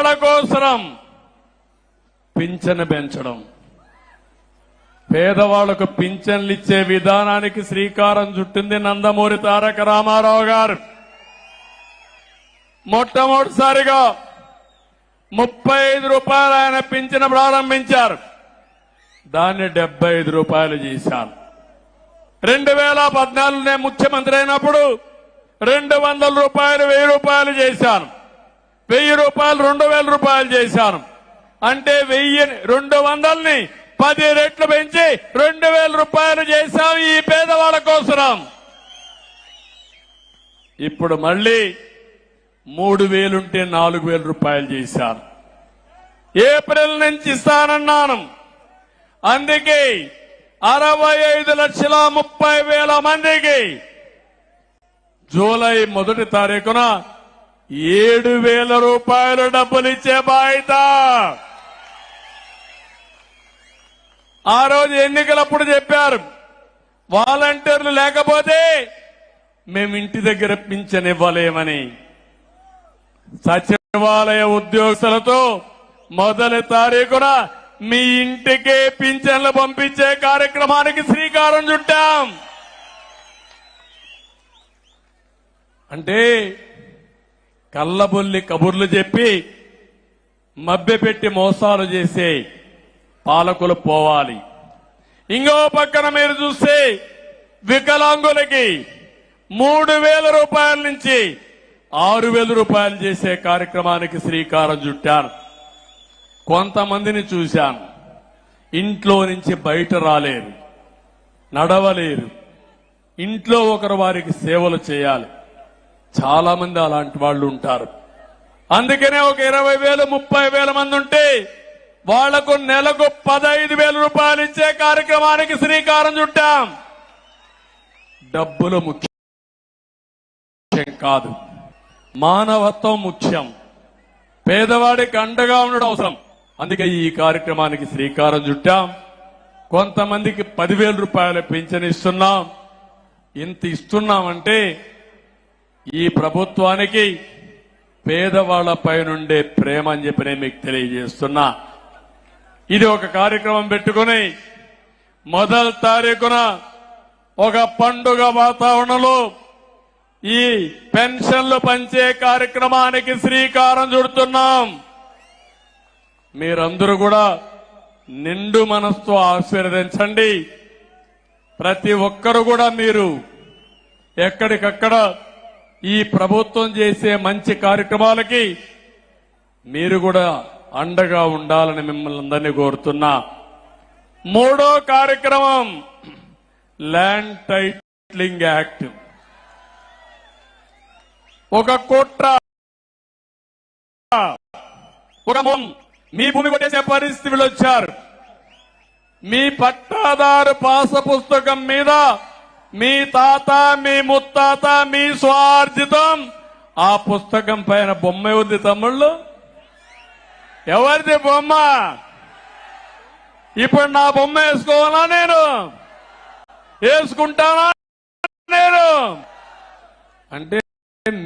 పేదవాళ్ల కోసం పింఛను పెంచడం, పేదవాళ్లకు పింఛన్లు ఇచ్చే విధానానికి శ్రీకారం చుట్టింది నందమూరి తారక రామారావు గారు. మొట్టమొదటిసారిగా 35 రూపాయలు ఆయన పింఛను ప్రారంభించారు. దాన్ని 75 రూపాయలు చేశారు. 2014 నేను ముఖ్యమంత్రి అయినప్పుడు 200 రూపాయలు 1000 రూపాయలు చేశాను. 1000 రూపాయలు 2000 రూపాయలు చేశాను. అంటే 200ని 10 రెట్లు పెంచి 2000 రూపాయలు చేశాం ఈ పేదవాళ్ల కోసం. ఇప్పుడు మళ్లీ 3000 ఉంటే 4000 రూపాయలు చేశాను. ఏప్రిల్ నుంచి ఇస్తానన్నాను. అందుకే 65,30,000 మందికి జూలై 1వ తారీఖున 7,000 రూపాయలు డబ్బులు ఇచ్చే బాధ్యత. ఆ రోజు ఎన్నికలప్పుడు చెప్పారు, వాలంటీర్లు లేకపోతే మేము ఇంటి దగ్గర పింఛన్ ఇవ్వలేమని. సచివాలయ ఉద్యోగస్తులతో 1వ తారీఖున మీ ఇంటికే పింఛన్లు పంపించే కార్యక్రమానికి శ్రీకారం చుట్టాం. అంటే కల్లబొల్లి కబుర్లు చెప్పి మభ్యపెట్టి మోసాలు చేసే పాలకులు పోవాలి. ఇంకో పక్కన మీరు చూస్తే వికలాంగులకి 3,000 రూపాయల నుంచి 6,000 రూపాయలు చేసే కార్యక్రమానికి శ్రీకారం చుట్టాను. కొంతమందిని చూశాను, ఇంట్లో నుంచి బయట రాలేరు, నడవలేరు, ఇంట్లో ఒకరు వారికి సేవలు చేయాలి. చాలా మంది అలాంటి వాళ్ళు ఉంటారు. అందుకనే ఒక 20,000 30,000 మంది ఉంటే వాళ్లకు నెలకు 15,000 రూపాయలు ఇచ్చే కార్యక్రమానికి శ్రీకారం చుట్టాం. డబ్బులు ముఖ్యం కాదు, మానవత్వం ముఖ్యం. పేదవాడికి అండగా ఉండడం అవసరం. అందుకే ఈ కార్యక్రమానికి శ్రీకారం చుట్టాం. కొంతమందికి 10,000 రూపాయలు పింఛను ఇస్తున్నాం. ఇంత ఇస్తున్నామంటే ఈ ప్రభుత్వానికి పేదవాళ్లపై నుండే ప్రేమ అని చెప్పి నేను మీకు తెలియజేస్తున్నా. ఇది ఒక కార్యక్రమం పెట్టుకుని 1వ తారీఖున ఒక పండుగ వాతావరణంలో ఈ పెన్షన్లు పంచే కార్యక్రమానికి శ్రీకారం చుడుతున్నాం. మీరందరూ కూడా నిండు మనసుతో ఆశీర్వదించండి. ప్రతి ఒక్కరు కూడా మీరు ఎక్కడికక్కడ ఈ ప్రభుత్వం చేసే మంచి కార్యక్రమాలకి మీరు కూడా అండగా ఉండాలని మిమ్మల్ని అందరినీ కోరుతున్నా. 3వ కార్యక్రమం ల్యాండ్ టైటిలింగ్ యాక్ట్. ఒక కుట్ర, ఒక మీ భూమి కొట్టేసే పరిస్థితులు వచ్చారు. మీ పట్టాదారు పాస పుస్తకం మీద మీ తాత మీ ముత్తాత మీ స్వార్జితం ఆ పుస్తకం పైన బొమ్మ ఉంది. తమ్ముళ్ళు, ఎవరిది బొమ్మ? ఇప్పుడు నా బొమ్మ వేసుకోవాలా? నేను వేసుకుంటానా? నేను అంటే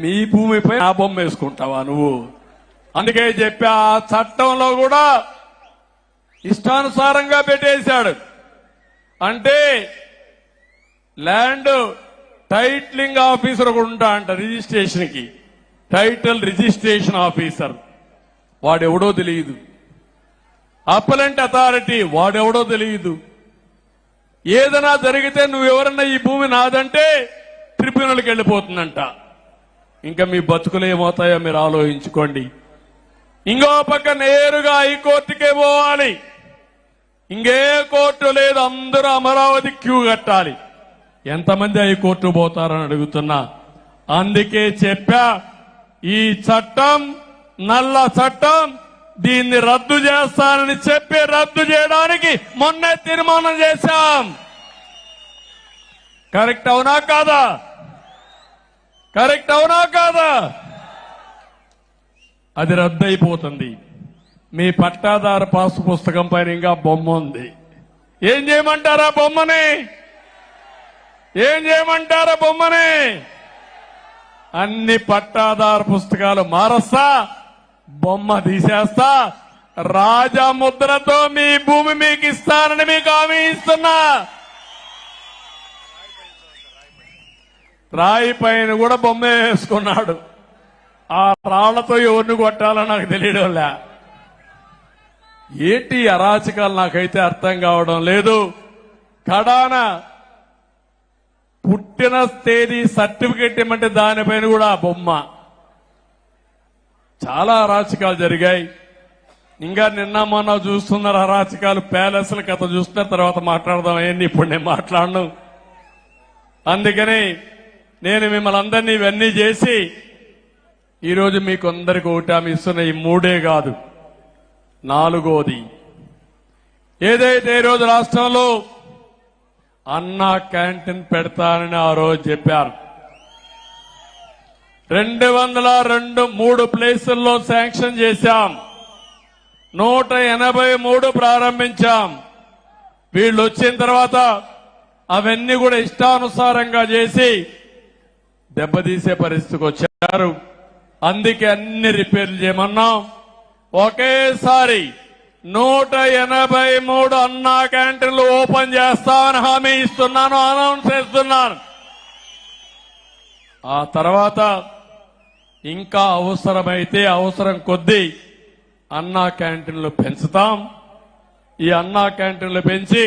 మీ భూమిపై నా బొమ్మ వేసుకుంటావా నువ్వు? అందుకే చెప్పా, ఆ చట్టంలో కూడా ఇష్టానుసారంగా పెట్టేశాడు. అంటే ల్యాండ్ టైటిలింగ్ ఆఫీసర్ ఒకడు ఉంటా అంట, రిజిస్ట్రేషన్ కి టైటిల్ రిజిస్ట్రేషన్ ఆఫీసర్, వాడెవడో తెలియదు. అప్పలెంట్ అథారిటీ, వాడెవడో తెలియదు. ఏదైనా జరిగితే నువ్వెవరన్నా ఈ భూమి నాదంటే ట్రిబ్యునల్కి వెళ్ళిపోతుందంట. ఇంకా మీ బతుకులు ఏమవుతాయో మీరు ఆలోచించుకోండి. ఇంకో పక్క నేరుగా హైకోర్టుకే పోవాలి. ఇంకే కోర్టు లేదు, అందరూ అమరావతి క్యూ కట్టాలి. ఎంతమంది హైకోర్టు పోతారని అడుగుతున్నా. అందుకే చెప్పా, ఈ చట్టం నల్ల చట్టం, దీన్ని రద్దు చేస్తానని చెప్పి రద్దు చేయడానికి మొన్నే తీర్మానం చేశాం. కరెక్ట్ అవునా కాదా? కరెక్ట్ అవునా కాదా? అది రద్దు అయిపోతుంది. మీ పట్టాదారు పాసు పుస్తకం పైన ఇంకా బొమ్మ ఉంది. ఏం చేయమంటారా బొమ్మని? ఏం చేయమంటారా బొమ్మని? అన్ని పట్టాదారు పుస్తకాలు మారస్తా, బొమ్మ తీసేస్తా, రాజా ముద్రతో మీ భూమి మీకు ఇస్తానని మీకు హామీ ఇస్తున్నా. రాయి పైన కూడా బొమ్మ వేసుకున్నాడు. ఆ రాళ్లతో ఎవరిని కొట్టాలో నాకు తెలియడంలే. ఏంటి అరాచకాలు నాకైతే అర్థం కావడం లేదు. కడాన పుట్టిన తేదీ సర్టిఫికెట్ ఇమ్మంటే దానిపైన కూడా ఆ బొమ్మ. చాలా అరాచకాలు జరిగాయి. ఇంకా నిన్న మొన్న చూస్తున్నారు అరాచకాలు, ప్యాలెస్ల కథ చూస్తున్న తర్వాత మాట్లాడదాం. అయ్యింది ఇప్పుడు నేను మాట్లాడను. అందుకని నేను మిమ్మల్ని అందరినీ ఇవన్నీ చేసి ఈరోజు మీకు అందరికి ఓటామి ఇస్తున్న ఈ మూడే కాదు, నాలుగోది ఏదైతే ఈరోజు రాష్ట్రంలో అన్నా క్యాంటీన్ పెడతానని ఆ రోజు చెప్పారు. 203 ప్లేసుల్లో శాంక్షన్ చేశాం, 183 ప్రారంభించాం. వీళ్ళు వచ్చిన తర్వాత అవన్నీ కూడా ఇష్టానుసారంగా చేసి దెబ్బతీసే పరిస్థితికి వచ్చారు. అందుకే అన్ని రిపేర్లు చేయమన్నాం. ఒకేసారి 183 అన్నా క్యాంటీన్లు ఓపెన్ చేస్తామని హామీ ఇస్తున్నాను, అనౌన్స్ చేస్తున్నాను. ఆ తర్వాత ఇంకా అవసరమైతే అవసరం కొద్దీ అన్నా క్యాంటీన్లు పెంచుతాం. ఈ అన్నా క్యాంటీన్లు పెంచి